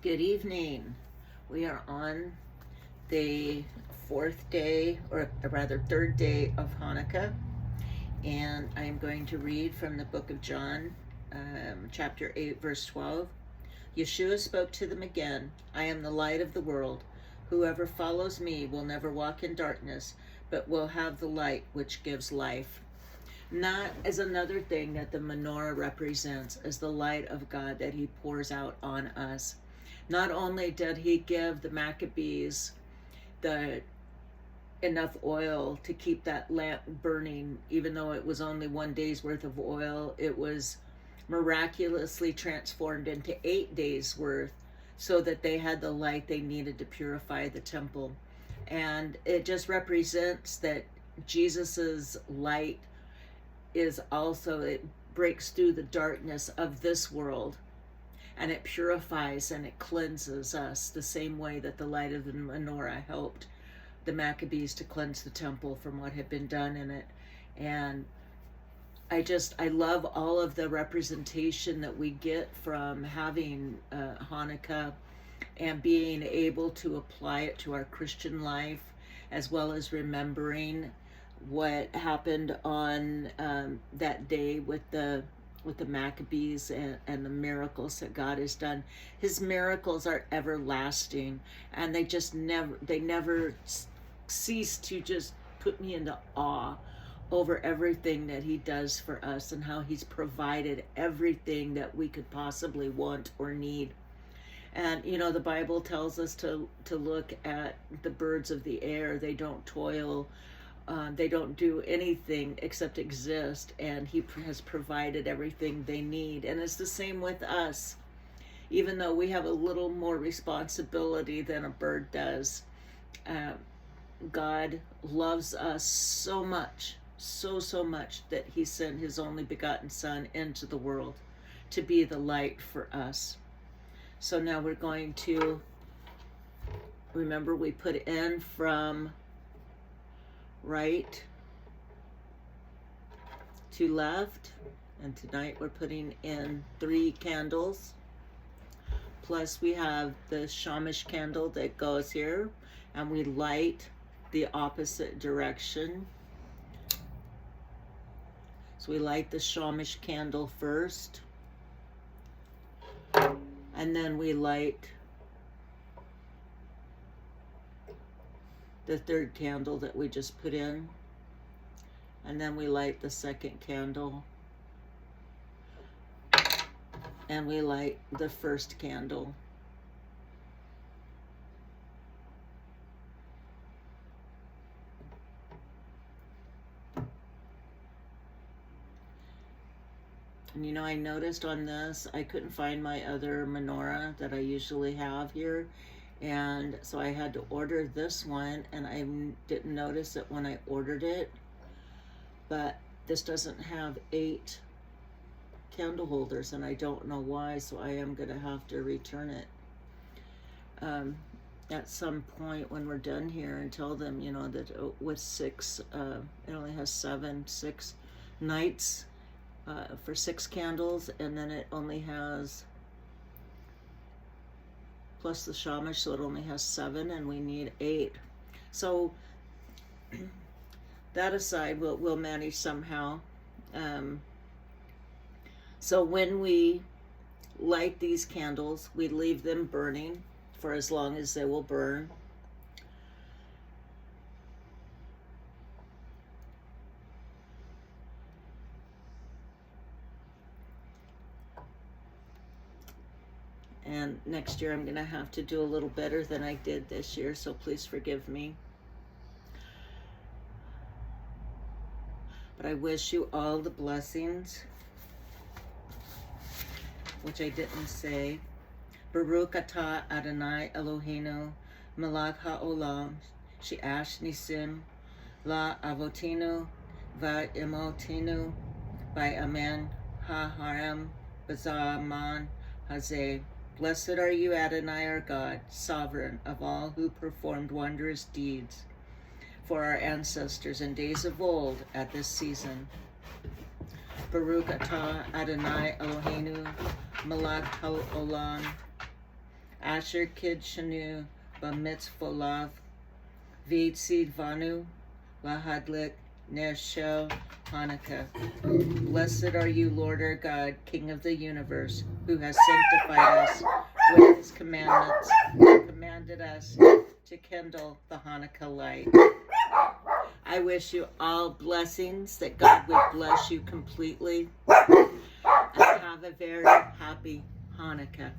Good evening. We are on the fourth day, or rather third day of Hanukkah, and I am going to read from the book of John, chapter 8, verse 12. Yeshua spoke to them again, I am the light of the world. Whoever follows me will never walk in darkness, but will have the light which gives life. Not as another thing that the menorah represents as the light of God that he pours out on us. Not only did he give the Maccabees enough oil to keep that lamp burning, even though it was only 1 day's worth of oil, it was miraculously transformed into 8 days worth so that they had the light they needed to purify the temple. And it just represents that Jesus's light is also, it breaks through the darkness of this world, and it purifies and it cleanses us the same way that the light of the menorah helped the Maccabees to cleanse the temple from what had been done in it. And I love all of the representation that we get from having Hanukkah and being able to apply it to our Christian life, as well as remembering what happened on that day with the Maccabees and the miracles that God has done. His miracles are everlasting, and they never cease to just put me into awe over everything that he does for us and how he's provided everything that we could possibly want or need. And the Bible tells us to look at the birds of the air. They don't toil, they don't do anything except exist, and he has provided everything they need. And it's the same with us. Even though we have a little more responsibility than a bird does, God loves us so much, so much, that he sent his only begotten Son into the world to be the light for us. So now we're going to remember, we put in from right to left, and tonight we're putting in 3 candles, plus we have the shamash candle that goes here, and we light the opposite direction. So we light the shamash candle first, and then we light the 3rd candle that we just put in, and then we light the 2nd candle, and we light the 1st candle. And I noticed on this, I couldn't find my other menorah that I usually have here. And so I had to order this one, and I didn't notice it when I ordered it. But this doesn't have 8 candle holders, and I don't know why, so I am going to have to return it at some point when we're done here, and tell them, that with 6, it only has 6 nights for 6 candles, and then it only has, plus the shamash, so it only has 7, and we need 8. So that aside, we'll manage somehow. So when we light these candles, we leave them burning for as long as they will burn. And next year I'm going to have to do a little better than I did this year, so please forgive me. But I wish you all the blessings, which I didn't say. Baruch atah Adonai Eloheinu melech haolam she'ash nisim la avotinu va'imotinu ba'amen ha'harem b'zaman hazeh. Blessed are you, Adonai, our God, sovereign of all, who performed wondrous deeds for our ancestors in days of old at this season. Baruch atah Adonai Eloheinu melech haolam Asher Kid Shanu Bamitzvolav Vid Vanu Lahadlik Neshel Hanukkah. Blessed are you, Lord our God, King of the universe, who has sanctified us with his commandments and commanded us to kindle the Hanukkah light. I wish you all blessings, that God would bless you completely, and have a very happy Hanukkah.